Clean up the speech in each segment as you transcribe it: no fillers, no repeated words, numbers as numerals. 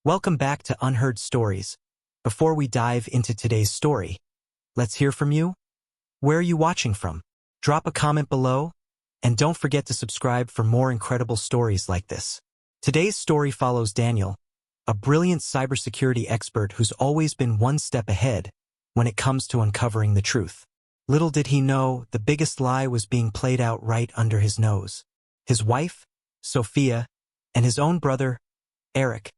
Welcome back to Unheard Stories. Before we dive into today's story, let's hear from you. Where are you watching from? Drop a comment below, and don't forget to subscribe for more incredible stories like this. Today's story follows Daniel, a brilliant cybersecurity expert who's always been one step ahead when it comes to uncovering the truth. Little did he know, the biggest lie was being played out right under his nose. His wife, Sophia, and his own brother, Eric,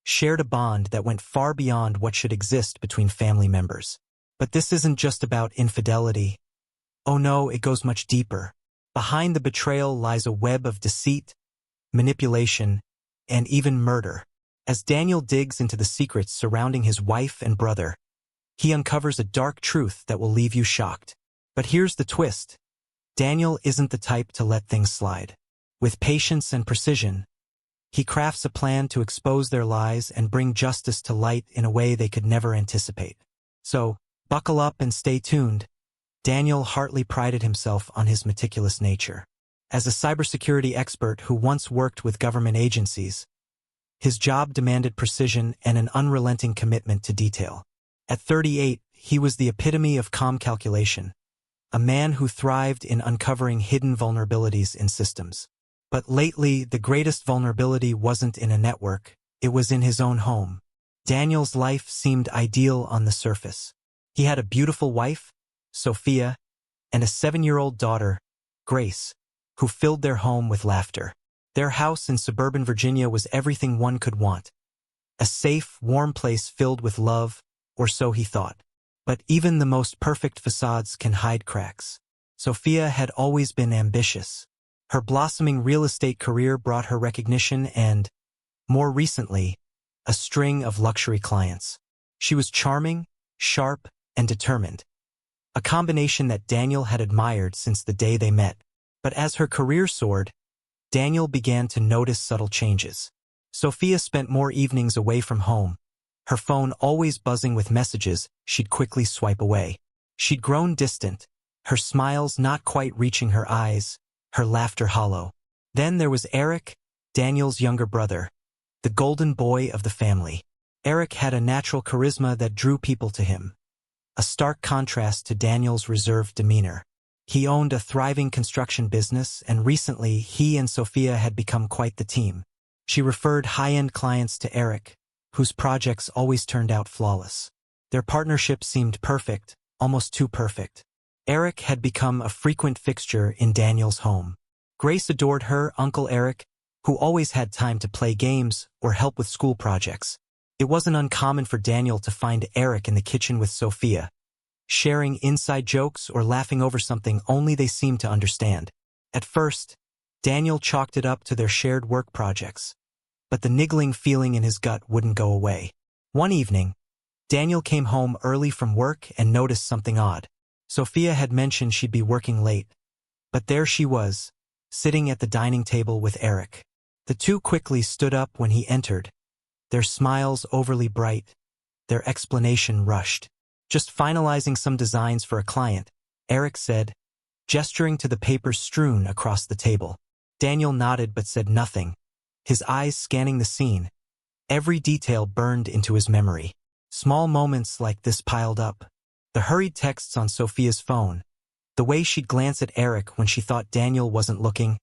shared a bond that went far beyond what should exist between family members. But this isn't just about infidelity. Oh no, it goes much deeper. Behind the betrayal lies a web of deceit, manipulation, and even murder. As Daniel digs into the secrets surrounding his wife and brother, he uncovers a dark truth that will leave you shocked. But here's the twist. Daniel isn't the type to let things slide. With patience and precision, he crafts a plan to expose their lies and bring justice to light in a way they could never anticipate. So, buckle up and stay tuned. Daniel Hartley prided himself on his meticulous nature. As a cybersecurity expert who once worked with government agencies, his job demanded precision and an unrelenting commitment to detail. At 38, he was the epitome of calm calculation, a man who thrived in uncovering hidden vulnerabilities in systems. But lately, the greatest vulnerability wasn't in a network, it was in his own home. Daniel's life seemed ideal on the surface. He had a beautiful wife, Sophia, and a 7-year-old daughter, Grace, who filled their home with laughter. Their house in suburban Virginia was everything one could want. A safe, warm place filled with love, or so he thought. But even the most perfect facades can hide cracks. Sophia had always been ambitious. Her blossoming real estate career brought her recognition and, more recently, a string of luxury clients. She was charming, sharp, and determined, a combination that Daniel had admired since the day they met. But as her career soared, Daniel began to notice subtle changes. Sophia spent more evenings away from home, her phone always buzzing with messages she'd quickly swipe away. She'd grown distant, her smiles not quite reaching her eyes, her laughter hollow. Then there was Eric, Daniel's younger brother, the golden boy of the family. Eric had a natural charisma that drew people to him, a stark contrast to Daniel's reserved demeanor. He owned a thriving construction business, and recently he and Sophia had become quite the team. She referred high-end clients to Eric, whose projects always turned out flawless. Their partnership seemed perfect, almost too perfect. Eric had become a frequent fixture in Daniel's home. Grace adored her Uncle Eric, who always had time to play games or help with school projects. It wasn't uncommon for Daniel to find Eric in the kitchen with Sophia, sharing inside jokes or laughing over something only they seemed to understand. At first, Daniel chalked it up to their shared work projects, but the niggling feeling in his gut wouldn't go away. One evening, Daniel came home early from work and noticed something odd. Sophia had mentioned she'd be working late, but there she was, sitting at the dining table with Eric. The two quickly stood up when he entered, their smiles overly bright, their explanation rushed. "Just finalizing some designs for a client," Eric said, gesturing to the papers strewn across the table. Daniel nodded but said nothing, his eyes scanning the scene. Every detail burned into his memory. Small moments like this piled up. The hurried texts on Sophia's phone, the way she'd glance at Eric when she thought Daniel wasn't looking,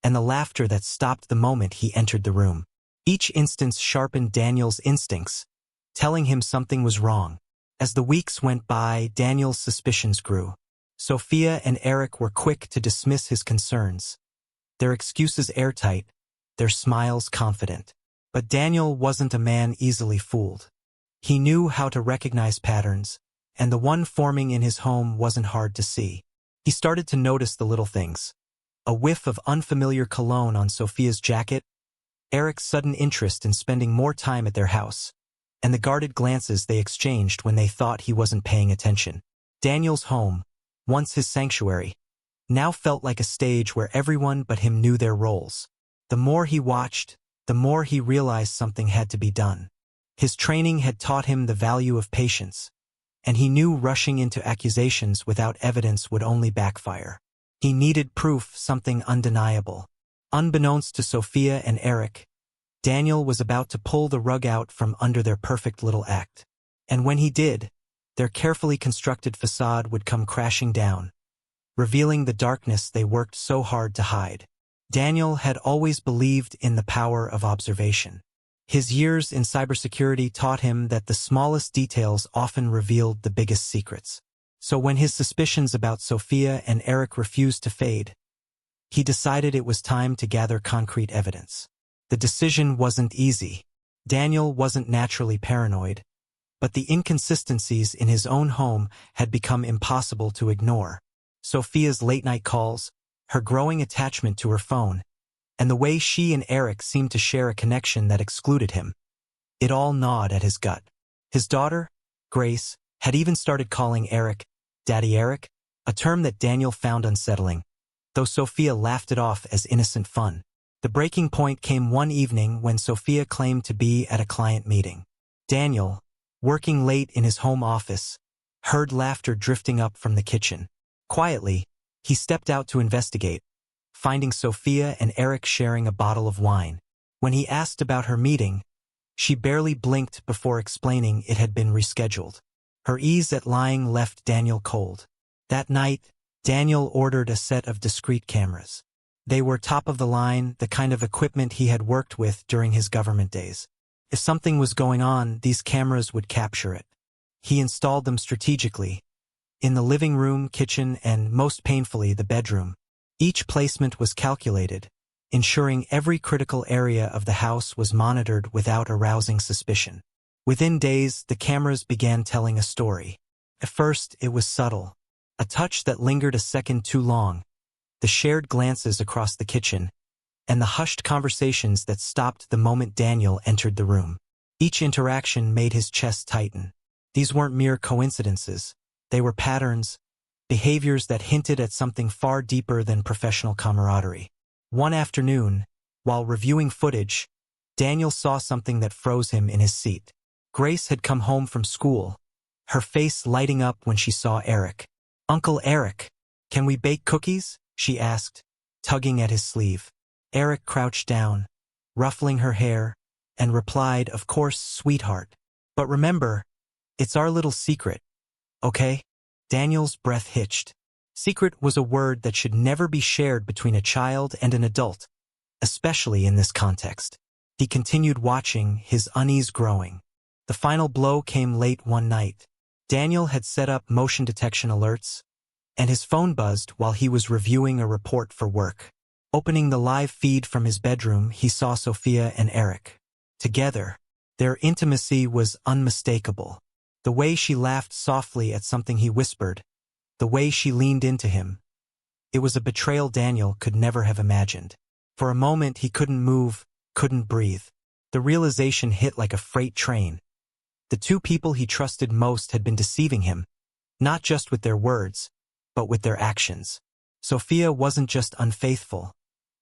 and the laughter that stopped the moment he entered the room. Each instance sharpened Daniel's instincts, telling him something was wrong. As the weeks went by, Daniel's suspicions grew. Sophia and Eric were quick to dismiss his concerns, their excuses airtight, their smiles confident. But Daniel wasn't a man easily fooled. He knew how to recognize patterns, and the one forming in his home wasn't hard to see. He started to notice the little things. A whiff of unfamiliar cologne on Sophia's jacket, Eric's sudden interest in spending more time at their house, and the guarded glances they exchanged when they thought he wasn't paying attention. Daniel's home, once his sanctuary, now felt like a stage where everyone but him knew their roles. The more he watched, the more he realized something had to be done. His training had taught him the value of patience, and he knew rushing into accusations without evidence would only backfire. He needed proof, something undeniable. Unbeknownst to Sophia and Eric, Daniel was about to pull the rug out from under their perfect little act. And when he did, their carefully constructed facade would come crashing down, revealing the darkness they worked so hard to hide. Daniel had always believed in the power of observation. His years in cybersecurity taught him that the smallest details often revealed the biggest secrets. So when his suspicions about Sophia and Eric refused to fade, he decided it was time to gather concrete evidence. The decision wasn't easy. Daniel wasn't naturally paranoid, but the inconsistencies in his own home had become impossible to ignore. Sophia's late-night calls, her growing attachment to her phone, and the way she and Eric seemed to share a connection that excluded him. It all gnawed at his gut. His daughter, Grace, had even started calling Eric Daddy Eric, a term that Daniel found unsettling, though Sophia laughed it off as innocent fun. The breaking point came one evening when Sophia claimed to be at a client meeting. Daniel, working late in his home office, heard laughter drifting up from the kitchen. Quietly, he stepped out to investigate, finding Sophia and Eric sharing a bottle of wine. When he asked about her meeting, she barely blinked before explaining it had been rescheduled. Her ease at lying left Daniel cold. That night, Daniel ordered a set of discreet cameras. They were top of the line, the kind of equipment he had worked with during his government days. If something was going on, these cameras would capture it. He installed them strategically, in the living room, kitchen, and, most painfully, the bedroom. Each placement was calculated, ensuring every critical area of the house was monitored without arousing suspicion. Within days, the cameras began telling a story. At first, it was subtle, a touch that lingered a second too long, the shared glances across the kitchen, and the hushed conversations that stopped the moment Daniel entered the room. Each interaction made his chest tighten. These weren't mere coincidences. They were patterns, behaviors that hinted at something far deeper than professional camaraderie. One afternoon, while reviewing footage, Daniel saw something that froze him in his seat. Grace had come home from school, her face lighting up when she saw Eric. "Uncle Eric, can we bake cookies?" she asked, tugging at his sleeve. Eric crouched down, ruffling her hair, and replied, "Of course, sweetheart. But remember, it's our little secret, okay?" Daniel's breath hitched. Secret was a word that should never be shared between a child and an adult, especially in this context. He continued watching, his unease growing. The final blow came late one night. Daniel had set up motion detection alerts, and his phone buzzed while he was reviewing a report for work. Opening the live feed from his bedroom, he saw Sophia and Eric. Together, their intimacy was unmistakable. The way she laughed softly at something he whispered, the way she leaned into him. It was a betrayal Daniel could never have imagined. For a moment he couldn't move, couldn't breathe. The realization hit like a freight train. The two people he trusted most had been deceiving him, not just with their words, but with their actions. Sophia wasn't just unfaithful.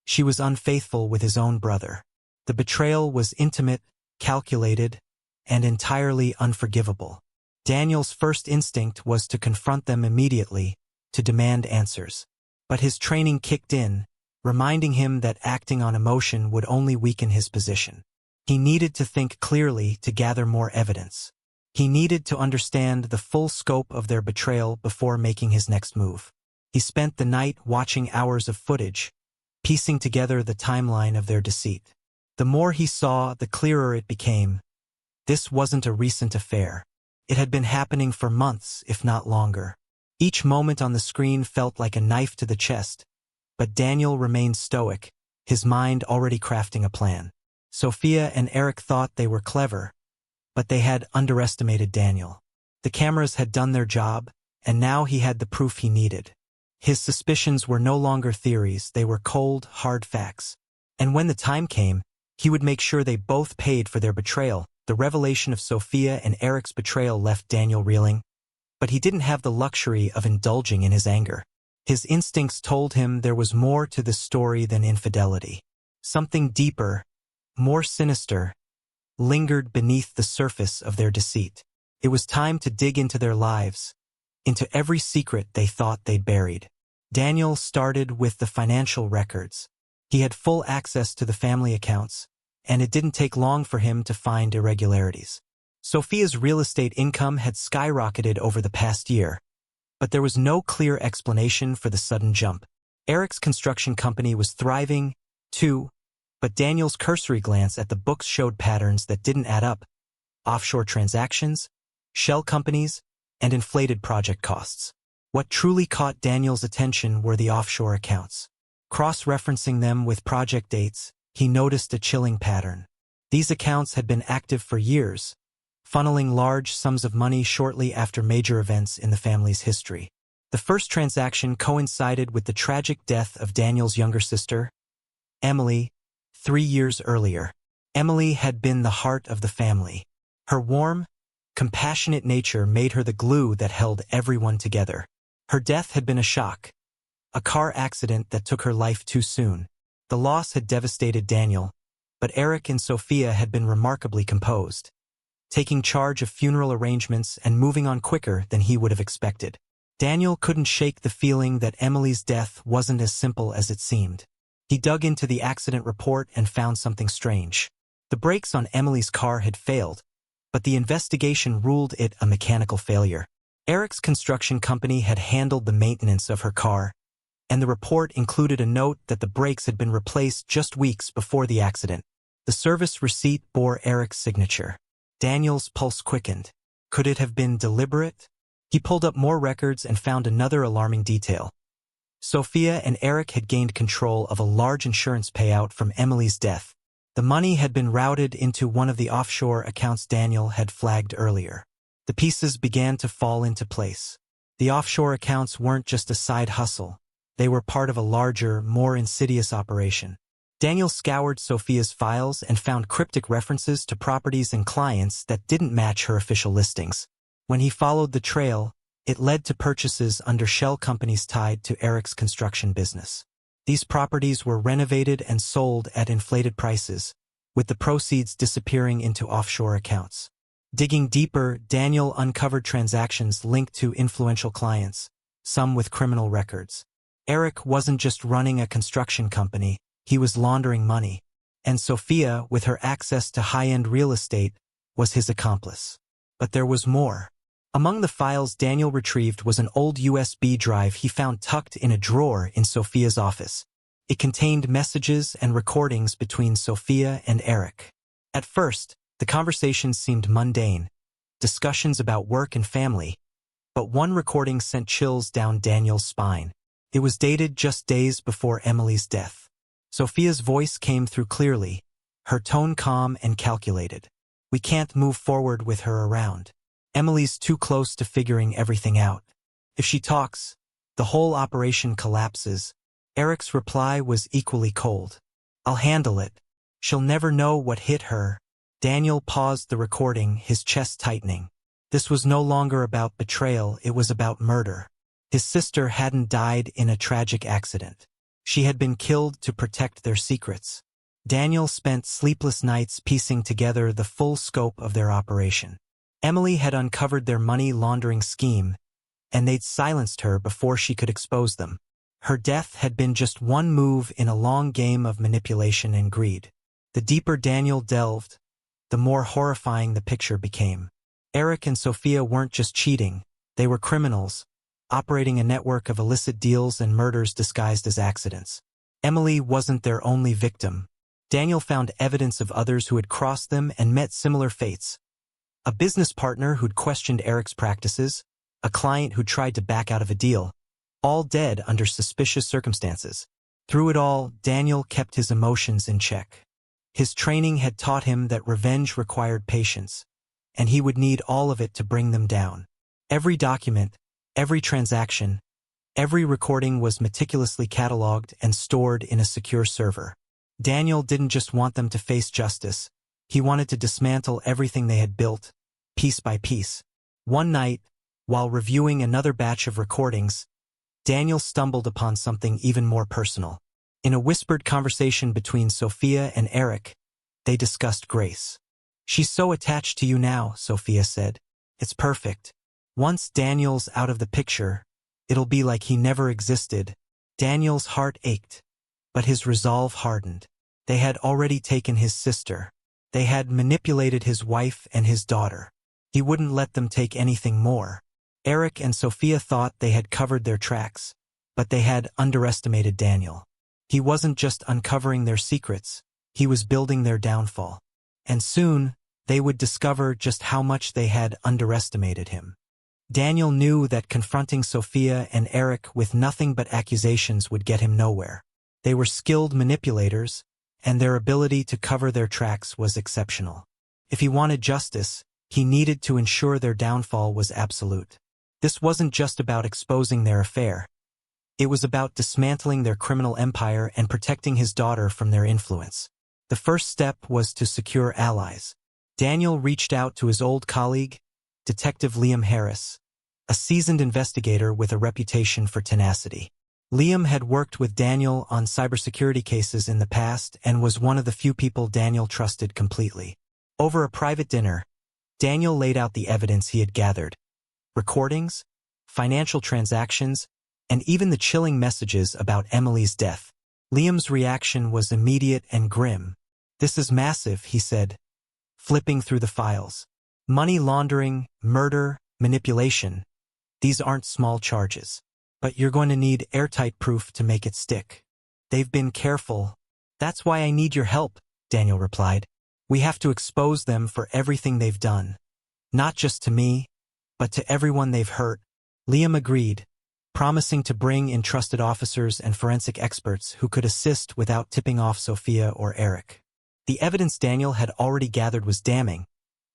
She was unfaithful with his own brother. The betrayal was intimate, calculated, and entirely unforgivable. Daniel's first instinct was to confront them immediately, to demand answers. But his training kicked in, reminding him that acting on emotion would only weaken his position. He needed to think clearly to gather more evidence. He needed to understand the full scope of their betrayal before making his next move. He spent the night watching hours of footage, piecing together the timeline of their deceit. The more he saw, the clearer it became. This wasn't a recent affair. It had been happening for months, if not longer. Each moment on the screen felt like a knife to the chest, but Daniel remained stoic, his mind already crafting a plan. Sophia and Eric thought they were clever, but they had underestimated Daniel. The cameras had done their job, and now he had the proof he needed. His suspicions were no longer theories, they were cold, hard facts. And when the time came, he would make sure they both paid for their betrayal. The revelation of Sophia and Eric's betrayal left Daniel reeling, but he didn't have the luxury of indulging in his anger. His instincts told him there was more to the story than infidelity. Something deeper, more sinister, lingered beneath the surface of their deceit. It was time to dig into their lives, into every secret they thought they'd buried. Daniel started with the financial records. He had full access to the family accounts, and it didn't take long for him to find irregularities. Sophia's real estate income had skyrocketed over the past year, but there was no clear explanation for the sudden jump. Eric's construction company was thriving, too, but Daniel's cursory glance at the books showed patterns that didn't add up: offshore transactions, shell companies, and inflated project costs. What truly caught Daniel's attention were the offshore accounts. Cross-referencing them with project dates, he noticed a chilling pattern. These accounts had been active for years, funneling large sums of money shortly after major events in the family's history. The first transaction coincided with the tragic death of Daniel's younger sister, Emily, 3 years earlier. Emily had been the heart of the family. Her warm, compassionate nature made her the glue that held everyone together. Her death had been a shock, a car accident that took her life too soon. The loss had devastated Daniel, but Eric and Sophia had been remarkably composed, taking charge of funeral arrangements and moving on quicker than he would have expected. Daniel couldn't shake the feeling that Emily's death wasn't as simple as it seemed. He dug into the accident report and found something strange. The brakes on Emily's car had failed, but the investigation ruled it a mechanical failure. Eric's construction company had handled the maintenance of her car, and the report included a note that the brakes had been replaced just weeks before the accident. The service receipt bore Eric's signature. Daniel's pulse quickened. Could it have been deliberate? He pulled up more records and found another alarming detail. Sophia and Eric had gained control of a large insurance payout from Emily's death. The money had been routed into one of the offshore accounts Daniel had flagged earlier. The pieces began to fall into place. The offshore accounts weren't just a side hustle. They were part of a larger, more insidious operation. Daniel scoured Sophia's files and found cryptic references to properties and clients that didn't match her official listings. When he followed the trail, it led to purchases under shell companies tied to Eric's construction business. These properties were renovated and sold at inflated prices, with the proceeds disappearing into offshore accounts. Digging deeper, Daniel uncovered transactions linked to influential clients, some with criminal records. Eric wasn't just running a construction company, he was laundering money, and Sophia, with her access to high-end real estate, was his accomplice. But there was more. Among the files Daniel retrieved was an old USB drive he found tucked in a drawer in Sophia's office. It contained messages and recordings between Sophia and Eric. At first, the conversations seemed mundane, discussions about work and family, but one recording sent chills down Daniel's spine. It was dated just days before Emily's death. Sophia's voice came through clearly, her tone calm and calculated. "We can't move forward with her around. Emily's too close to figuring everything out. If she talks, the whole operation collapses." Eric's reply was equally cold. "I'll handle it. She'll never know what hit her." Daniel paused the recording, his chest tightening. This was no longer about betrayal, it was about murder. His sister hadn't died in a tragic accident. She had been killed to protect their secrets. Daniel spent sleepless nights piecing together the full scope of their operation. Emily had uncovered their money laundering scheme, and they'd silenced her before she could expose them. Her death had been just one move in a long game of manipulation and greed. The deeper Daniel delved, the more horrifying the picture became. Eric and Sophia weren't just cheating, they were criminals, operating a network of illicit deals and murders disguised as accidents. Emily wasn't their only victim. Daniel found evidence of others who had crossed them and met similar fates. A business partner who'd questioned Eric's practices, a client who tried to back out of a deal, all dead under suspicious circumstances. Through it all, Daniel kept his emotions in check. His training had taught him that revenge required patience, and he would need all of it to bring them down. Every document, every transaction, every recording was meticulously cataloged and stored in a secure server. Daniel didn't just want them to face justice, he wanted to dismantle everything they had built, piece by piece. One night, while reviewing another batch of recordings, Daniel stumbled upon something even more personal. In a whispered conversation between Sophia and Eric, they discussed Grace. "She's so attached to you now," Sophia said. "It's perfect. Once Daniel's out of the picture, it'll be like he never existed." Daniel's heart ached, but his resolve hardened. They had already taken his sister. They had manipulated his wife and his daughter. He wouldn't let them take anything more. Eric and Sophia thought they had covered their tracks, but they had underestimated Daniel. He wasn't just uncovering their secrets, he was building their downfall. And soon, they would discover just how much they had underestimated him. Daniel knew that confronting Sophia and Eric with nothing but accusations would get him nowhere. They were skilled manipulators, and their ability to cover their tracks was exceptional. If he wanted justice, he needed to ensure their downfall was absolute. This wasn't just about exposing their affair. It was about dismantling their criminal empire and protecting his daughter from their influence. The first step was to secure allies. Daniel reached out to his old colleague, Detective Liam Harris, a seasoned investigator with a reputation for tenacity. Liam had worked with Daniel on cybersecurity cases in the past and was one of the few people Daniel trusted completely. Over a private dinner, Daniel laid out the evidence he had gathered: recordings, financial transactions, and even the chilling messages about Emily's death. Liam's reaction was immediate and grim. "This is massive," he said, flipping through the files. "Money laundering, murder, manipulation. These aren't small charges. But you're going to need airtight proof to make it stick." "They've been careful. That's why I need your help," Daniel replied. "We have to expose them for everything they've done. Not just to me, but to everyone they've hurt." Liam agreed, promising to bring in trusted officers and forensic experts who could assist without tipping off Sophia or Eric. The evidence Daniel had already gathered was damning,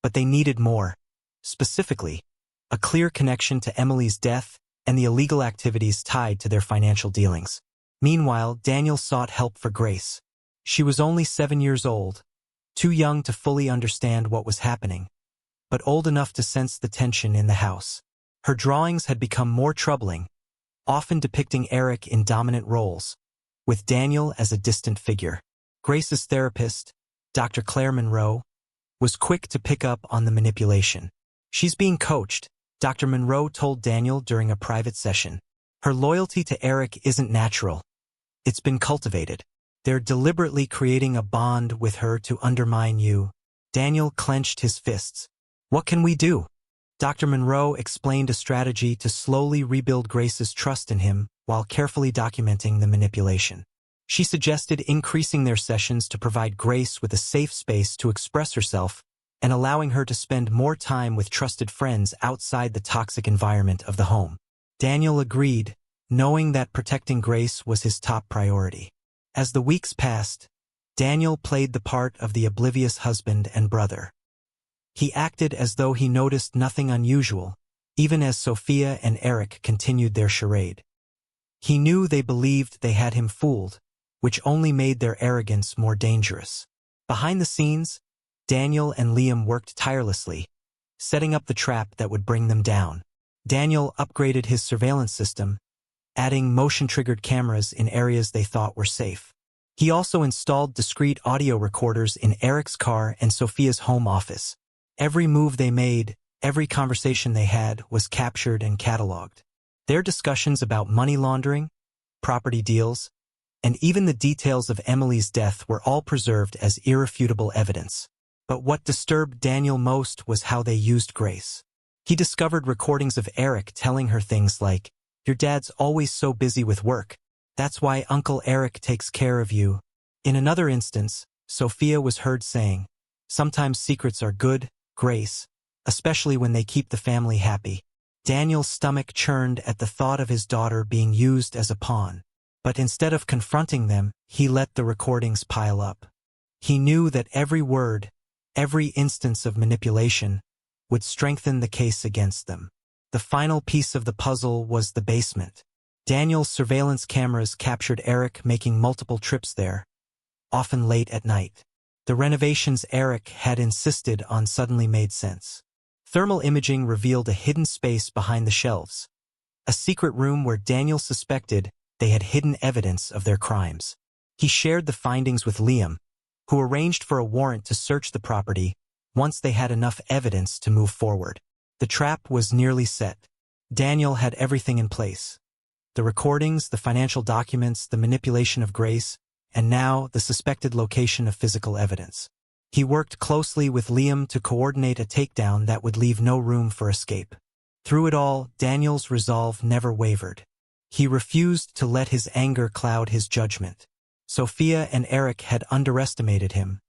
but they needed more. Specifically, a clear connection to Emily's death and the illegal activities tied to their financial dealings. Meanwhile, Daniel sought help for Grace. She was only 7 years old, too young to fully understand what was happening, but old enough to sense the tension in the house. Her drawings had become more troubling, often depicting Eric in dominant roles, with Daniel as a distant figure. Grace's therapist, Dr. Claire Monroe, was quick to pick up on the manipulation. "She's being coached," Dr. Monroe told Daniel during a private session. "Her loyalty to Eric isn't natural. It's been cultivated. They're deliberately creating a bond with her to undermine you." Daniel clenched his fists. "What can we do?" Dr. Monroe explained a strategy to slowly rebuild Grace's trust in him while carefully documenting the manipulation. She suggested increasing their sessions to provide Grace with a safe space to express herself and allowing her to spend more time with trusted friends outside the toxic environment of the home. Daniel agreed, knowing that protecting Grace was his top priority. As the weeks passed, Daniel played the part of the oblivious husband and brother. He acted as though he noticed nothing unusual, even as Sophia and Eric continued their charade. He knew they believed they had him fooled, which only made their arrogance more dangerous. Behind the scenes, Daniel and Liam worked tirelessly, setting up the trap that would bring them down. Daniel upgraded his surveillance system, adding motion-triggered cameras in areas they thought were safe. He also installed discreet audio recorders in Eric's car and Sophia's home office. Every move they made, every conversation they had, was captured and cataloged. Their discussions about money laundering, property deals, and even the details of Emily's death were all preserved as irrefutable evidence. But what disturbed Daniel most was how they used Grace. He discovered recordings of Eric telling her things like, "Your dad's always so busy with work. That's why Uncle Eric takes care of you." In another instance, Sophia was heard saying, "Sometimes secrets are good, Grace, especially when they keep the family happy." Daniel's stomach churned at the thought of his daughter being used as a pawn. But instead of confronting them, he let the recordings pile up. He knew that every word, every instance of manipulation, would strengthen the case against them. The final piece of the puzzle was the basement. Daniel's surveillance cameras captured Eric making multiple trips there, often late at night. The renovations Eric had insisted on suddenly made sense. Thermal imaging revealed a hidden space behind the shelves, a secret room where Daniel suspected they had hidden evidence of their crimes. He shared the findings with Liam, who arranged for a warrant to search the property once they had enough evidence to move forward. The trap was nearly set. Daniel had everything in place: the recordings, the financial documents, the manipulation of Grace, and now the suspected location of physical evidence. He worked closely with Liam to coordinate a takedown that would leave no room for escape. Through it all, Daniel's resolve never wavered. He refused to let his anger cloud his judgment. Sophia and Eric had underestimated him,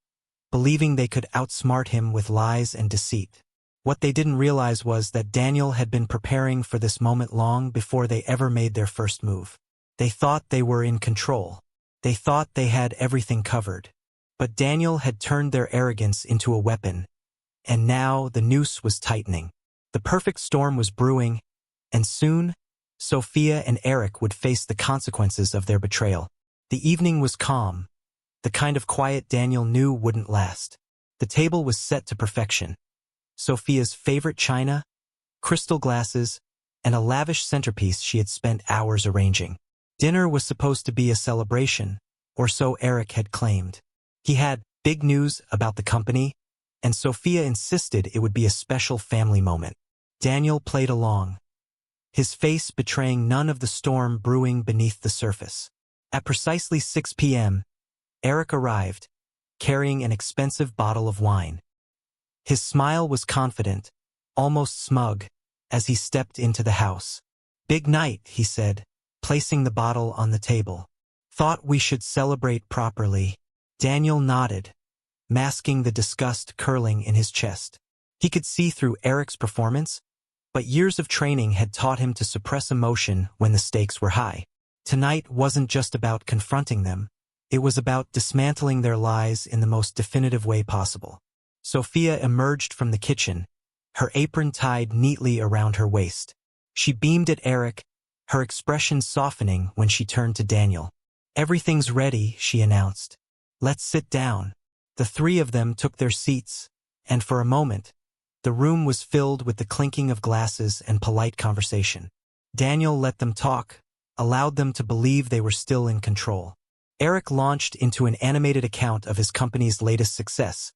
believing they could outsmart him with lies and deceit. What they didn't realize was that Daniel had been preparing for this moment long before they ever made their first move. They thought they were in control. They thought they had everything covered. But Daniel had turned their arrogance into a weapon, and now the noose was tightening. The perfect storm was brewing, and soon, Sophia and Eric would face the consequences of their betrayal. The evening was calm, the kind of quiet Daniel knew wouldn't last. The table was set to perfection. Sophia's favorite china, crystal glasses, and a lavish centerpiece she had spent hours arranging. Dinner was supposed to be a celebration, or so Eric had claimed. He had big news about the company, and Sophia insisted it would be a special family moment. Daniel played along, his face betraying none of the storm brewing beneath the surface. At precisely 6 p.m., Eric arrived, carrying an expensive bottle of wine. His smile was confident, almost smug, as he stepped into the house. "Big night," he said, placing the bottle on the table. "Thought we should celebrate properly." Daniel nodded, masking the disgust curling in his chest. He could see through Eric's performance, but years of training had taught him to suppress emotion when the stakes were high. Tonight wasn't just about confronting them. It was about dismantling their lies in the most definitive way possible. Sophia emerged from the kitchen, her apron tied neatly around her waist. She beamed at Eric, her expression softening when she turned to Daniel. "Everything's ready," she announced. "Let's sit down." The three of them took their seats, and for a moment, the room was filled with the clinking of glasses and polite conversation. Daniel let them talk, allowed them to believe they were still in control. Eric launched into an animated account of his company's latest success,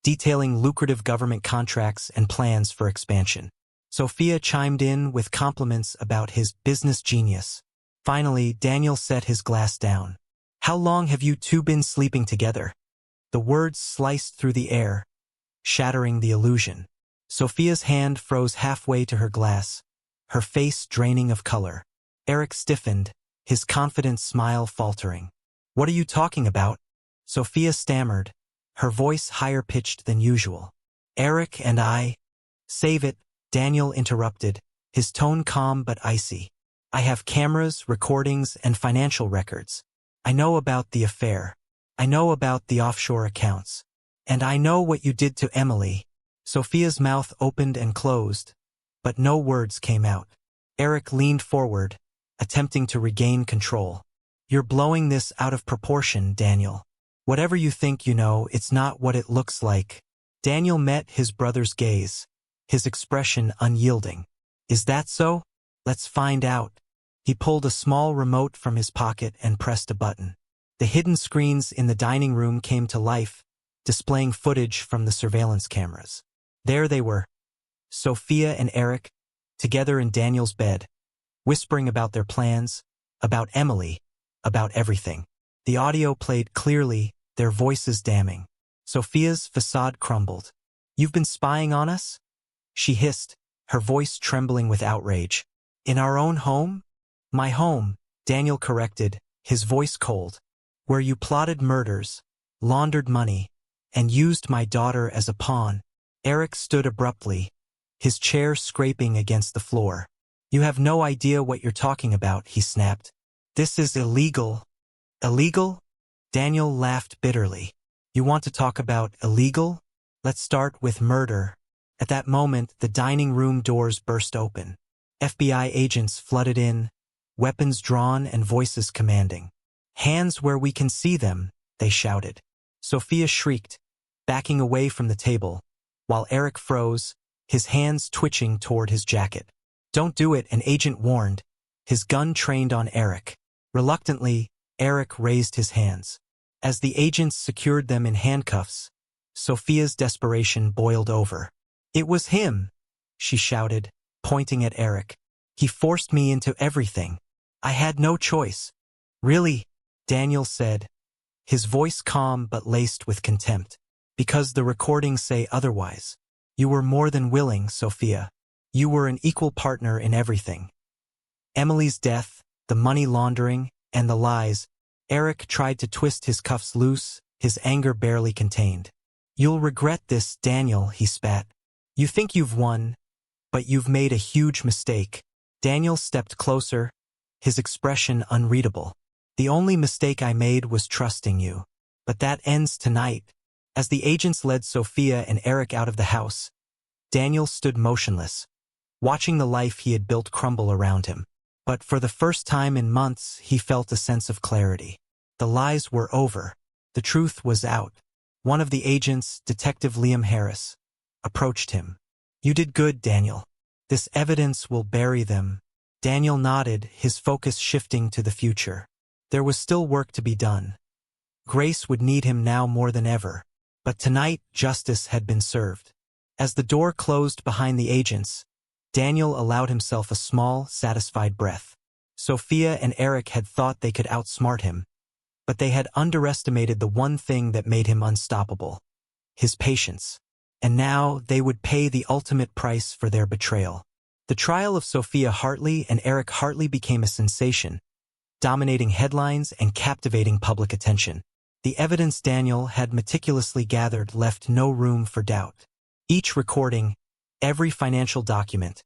detailing lucrative government contracts and plans for expansion. Sophia chimed in with compliments about his business genius. Finally, Daniel set his glass down. "How long have you two been sleeping together?" The words sliced through the air, shattering the illusion. Sophia's hand froze halfway to her glass, her face draining of color. Eric stiffened, his confident smile faltering. "What are you talking about?" Sophia stammered, her voice higher-pitched than usual. "Eric and I—" "Save it," Daniel interrupted, his tone calm but icy. "I have cameras, recordings, and financial records. I know about the affair. I know about the offshore accounts. And I know what you did to Emily." Sophia's mouth opened and closed, but no words came out. Eric leaned forward, attempting to regain control. "You're blowing this out of proportion, Daniel. Whatever you think you know, it's not what it looks like." Daniel met his brother's gaze, his expression unyielding. "Is that so? Let's find out." He pulled a small remote from his pocket and pressed a button. The hidden screens in the dining room came to life, displaying footage from the surveillance cameras. There they were, Sophia and Eric, together in Daniel's bed, whispering about their plans, about Emily, about everything. The audio played clearly, their voices damning. Sophia's facade crumbled. "You've been spying on us?" she hissed, her voice trembling with outrage. "In our own home?" "My home," Daniel corrected, his voice cold. "Where you plotted murders, laundered money, and used my daughter as a pawn." Eric stood abruptly, his chair scraping against the floor. "You have no idea what you're talking about," he snapped. "This is illegal." "Illegal?" Daniel laughed bitterly. "You want to talk about illegal? Let's start with murder." At that moment, the dining room doors burst open. FBI agents flooded in, weapons drawn and voices commanding. "Hands where we can see them," they shouted. Sophia shrieked, backing away from the table, while Eric froze, his hands twitching toward his jacket. "Don't do it," an agent warned, his gun trained on Eric. Reluctantly, Eric raised his hands. As the agents secured them in handcuffs, Sophia's desperation boiled over. "It was him," she shouted, pointing at Eric. "He forced me into everything. I had no choice." "Really?" Daniel said, his voice calm but laced with contempt. Because the recordings say otherwise. You were more than willing, Sophia. You were an equal partner in everything. Emily's death, the money laundering, and the lies. Eric tried to twist his cuffs loose, his anger barely contained. You'll regret this, Daniel, he spat. You think you've won, but you've made a huge mistake. Daniel stepped closer, his expression unreadable. The only mistake I made was trusting you. But that ends tonight. As the agents led Sophia and Eric out of the house, Daniel stood motionless, watching the life he had built crumble around him. But for the first time in months, he felt a sense of clarity. The lies were over. The truth was out. One of the agents, Detective Liam Harris, approached him. You did good, Daniel. This evidence will bury them. Daniel nodded, his focus shifting to the future. There was still work to be done. Grace would need him now more than ever. But tonight, justice had been served. As the door closed behind the agents, Daniel allowed himself a small, satisfied breath. Sophia and Eric had thought they could outsmart him, but they had underestimated the one thing that made him unstoppable: his patience. And now they would pay the ultimate price for their betrayal. The trial of Sophia Hartley and Eric Hartley became a sensation, dominating headlines and captivating public attention. The evidence Daniel had meticulously gathered left no room for doubt. Each recording, every financial document,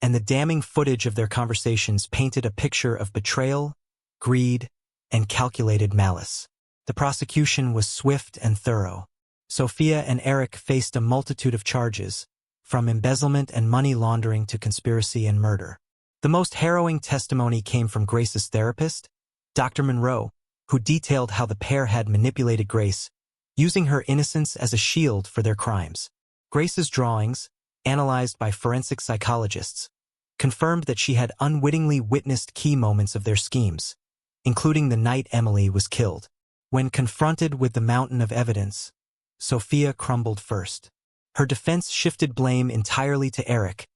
and the damning footage of their conversations painted a picture of betrayal, greed, and calculated malice. The prosecution was swift and thorough. Sophia and Eric faced a multitude of charges, from embezzlement and money laundering to conspiracy and murder. The most harrowing testimony came from Grace's therapist, Dr. Monroe, who detailed how the pair had manipulated Grace, using her innocence as a shield for their crimes. Grace's drawings, analyzed by forensic psychologists, confirmed that she had unwittingly witnessed key moments of their schemes, including the night Emily was killed. When confronted with the mountain of evidence, Sophia crumbled first. Her defense shifted blame entirely to Eric,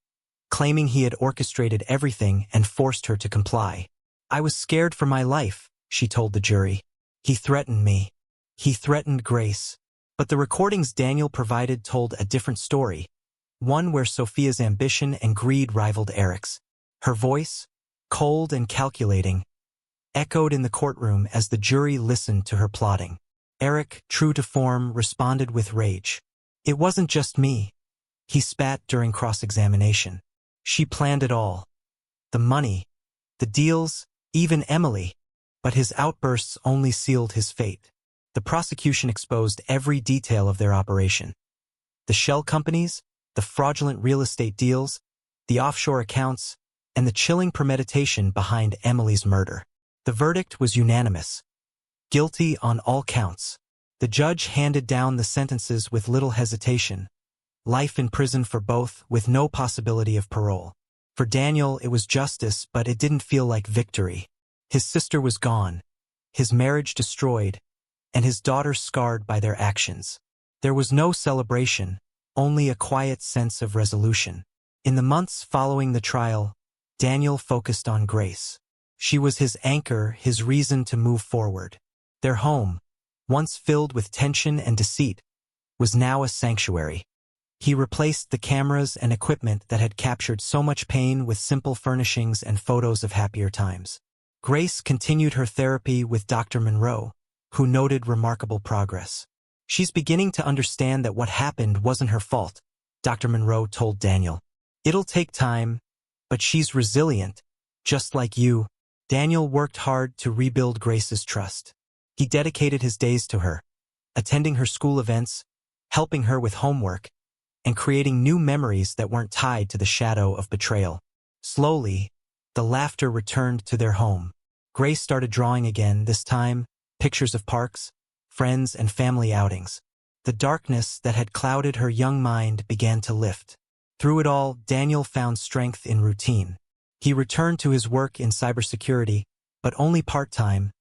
claiming he had orchestrated everything and forced her to comply. I was scared for my life, she told the jury. He threatened me. He threatened Grace. But the recordings Daniel provided told a different story, one where Sophia's ambition and greed rivaled Eric's. Her voice, cold and calculating, echoed in the courtroom as the jury listened to her plotting. Eric, true to form, responded with rage. It wasn't just me, he spat during cross-examination. She planned it all. The money, the deals, even Emily. But his outbursts only sealed his fate. The prosecution exposed every detail of their operation. The shell companies, the fraudulent real estate deals, the offshore accounts, and the chilling premeditation behind Emily's murder. The verdict was unanimous. Guilty on all counts. The judge handed down the sentences with little hesitation. Life in prison for both, with no possibility of parole. For Daniel, it was justice, but it didn't feel like victory. His sister was gone, his marriage destroyed, and his daughter scarred by their actions. There was no celebration, only a quiet sense of resolution. In the months following the trial, Daniel focused on Grace. She was his anchor, his reason to move forward. Their home, once filled with tension and deceit, was now a sanctuary. He replaced the cameras and equipment that had captured so much pain with simple furnishings and photos of happier times. Grace continued her therapy with Dr. Monroe, who noted remarkable progress. She's beginning to understand that what happened wasn't her fault, Dr. Monroe told Daniel. It'll take time, but she's resilient, just like you. Daniel worked hard to rebuild Grace's trust. He dedicated his days to her, attending her school events, helping her with homework, and creating new memories that weren't tied to the shadow of betrayal. Slowly, the laughter returned to their home. Grace started drawing again, this time, pictures of parks, friends, and family outings. The darkness that had clouded her young mind began to lift. Through it all, Daniel found strength in routine. He returned to his work in cybersecurity, but only part-time,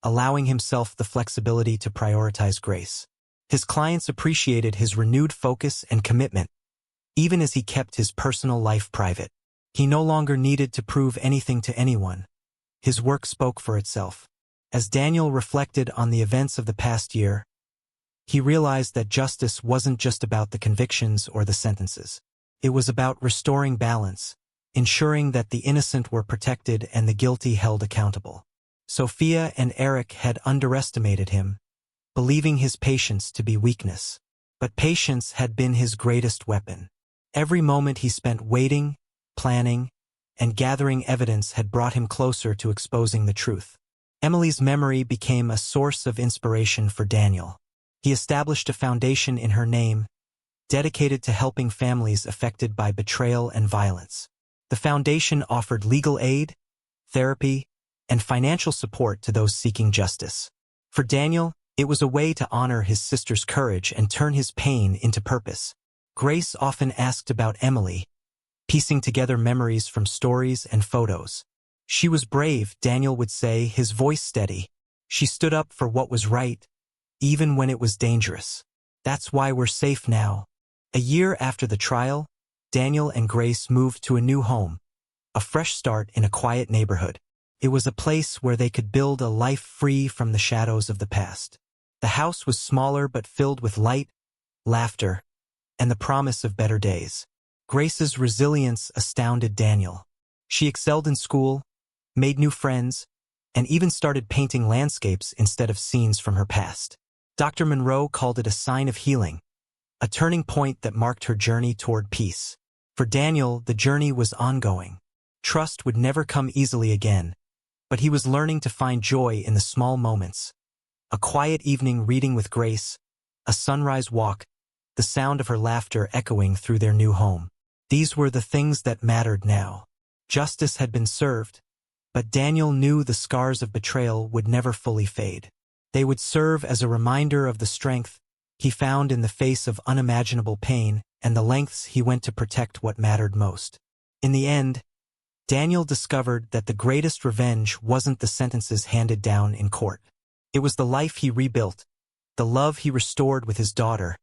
allowing himself the flexibility to prioritize Grace. His clients appreciated his renewed focus and commitment, even as he kept his personal life private. He no longer needed to prove anything to anyone. His work spoke for itself. As Daniel reflected on the events of the past year, he realized that justice wasn't just about the convictions or the sentences. It was about restoring balance, ensuring that the innocent were protected and the guilty held accountable. Sophia and Eric had underestimated him, believing his patience to be weakness. But patience had been his greatest weapon. Every moment he spent waiting, planning, and gathering evidence had brought him closer to exposing the truth. Emily's memory became a source of inspiration for Daniel. He established a foundation in her name, dedicated to helping families affected by betrayal and violence. The foundation offered legal aid, therapy, and financial support to those seeking justice. For Daniel, it was a way to honor his sister's courage and turn his pain into purpose. Grace often asked about Emily, piecing together memories from stories and photos. She was brave, Daniel would say, his voice steady. She stood up for what was right, even when it was dangerous. That's why we're safe now. A year after the trial, Daniel and Grace moved to a new home, a fresh start in a quiet neighborhood. It was a place where they could build a life free from the shadows of the past. The house was smaller but filled with light, laughter, and the promise of better days. Grace's resilience astounded Daniel. She excelled in school, made new friends, and even started painting landscapes instead of scenes from her past. Dr. Monroe called it a sign of healing, a turning point that marked her journey toward peace. For Daniel, the journey was ongoing. Trust would never come easily again, but he was learning to find joy in the small moments. A quiet evening reading with Grace, a sunrise walk, the sound of her laughter echoing through their new home. These were the things that mattered now. Justice had been served, but Daniel knew the scars of betrayal would never fully fade. They would serve as a reminder of the strength he found in the face of unimaginable pain and the lengths he went to protect what mattered most. In the end, Daniel discovered that the greatest revenge wasn't the sentences handed down in court. It was the life he rebuilt, the love he restored with his daughter,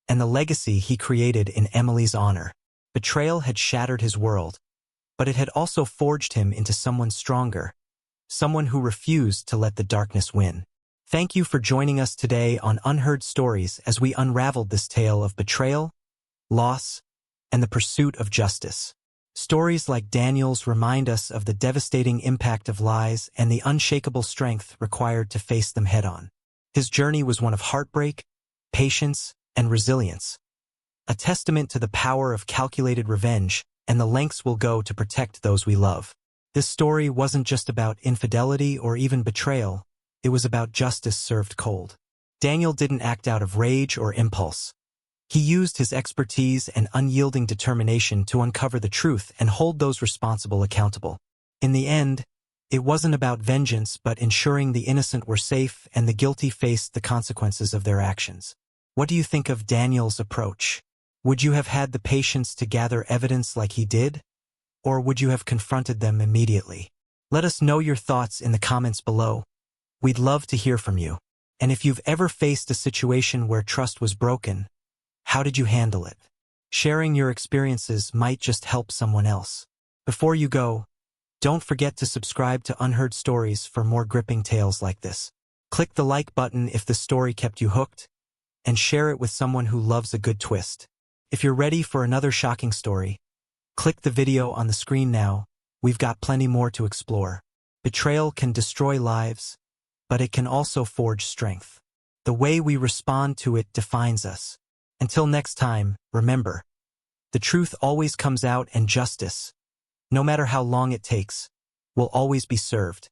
and the legacy he created in Emily's honor. Betrayal had shattered his world, but it had also forged him into someone stronger, someone who refused to let the darkness win. Thank you for joining us today on Unheard Stories as we unraveled this tale of betrayal, loss, and the pursuit of justice. Stories like Daniel's remind us of the devastating impact of lies and the unshakable strength required to face them head-on. His journey was one of heartbreak, patience, and resilience, a testament to the power of calculated revenge and the lengths we'll go to protect those we love. This story wasn't just about infidelity or even betrayal, it was about justice served cold. Daniel didn't act out of rage or impulse. He used his expertise and unyielding determination to uncover the truth and hold those responsible accountable. In the end, it wasn't about vengeance but ensuring the innocent were safe and the guilty faced the consequences of their actions. What do you think of Daniel's approach? Would you have had the patience to gather evidence like he did? Or would you have confronted them immediately? Let us know your thoughts in the comments below. We'd love to hear from you. And if you've ever faced a situation where trust was broken, how did you handle it? Sharing your experiences might just help someone else. Before you go, don't forget to subscribe to Unheard Stories for more gripping tales like this. Click the like button if the story kept you hooked, and share it with someone who loves a good twist. If you're ready for another shocking story, click the video on the screen now. We've got plenty more to explore. Betrayal can destroy lives, but it can also forge strength. The way we respond to it defines us. Until next time, remember, the truth always comes out and justice, no matter how long it takes, will always be served.